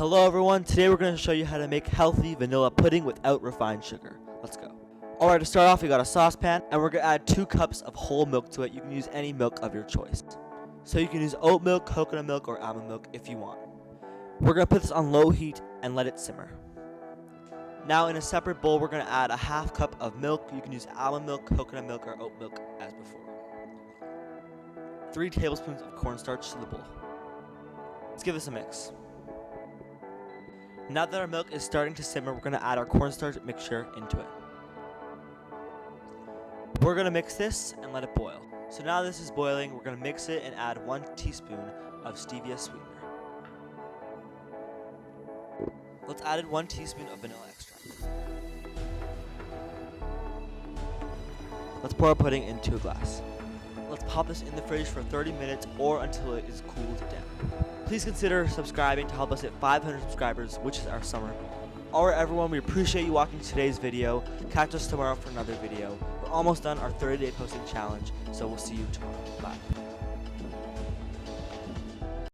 Hello everyone, today we're going to show you how to make healthy vanilla pudding without refined sugar. Let's go. Alright, to start off we got a saucepan and we're going to add 2 cups of whole milk to it. You can use any milk of your choice. So you can use oat milk, coconut milk, or almond milk if you want. We're going to put this on low heat and let it simmer. Now in a separate bowl we're going to add a half cup of milk. You can use almond milk, coconut milk, or oat milk as before. 3 tablespoons of cornstarch to the bowl. Let's give this a mix. Now that our milk is starting to simmer, we're going to add our cornstarch mixture into it. We're going to mix this and let it boil. So now this is boiling, we're going to mix it and add 1 teaspoon of stevia sweetener. Let's add 1 teaspoon of vanilla extract. Let's pour our pudding into a glass. Let's pop this in the fridge for 30 minutes or until it is cooled down. Please consider subscribing to help us hit 500 subscribers, which is our summer goal. Alright everyone, we appreciate you watching today's video. Catch us tomorrow for another video. We're almost done our 30-day posting challenge, so we'll see you tomorrow. Bye.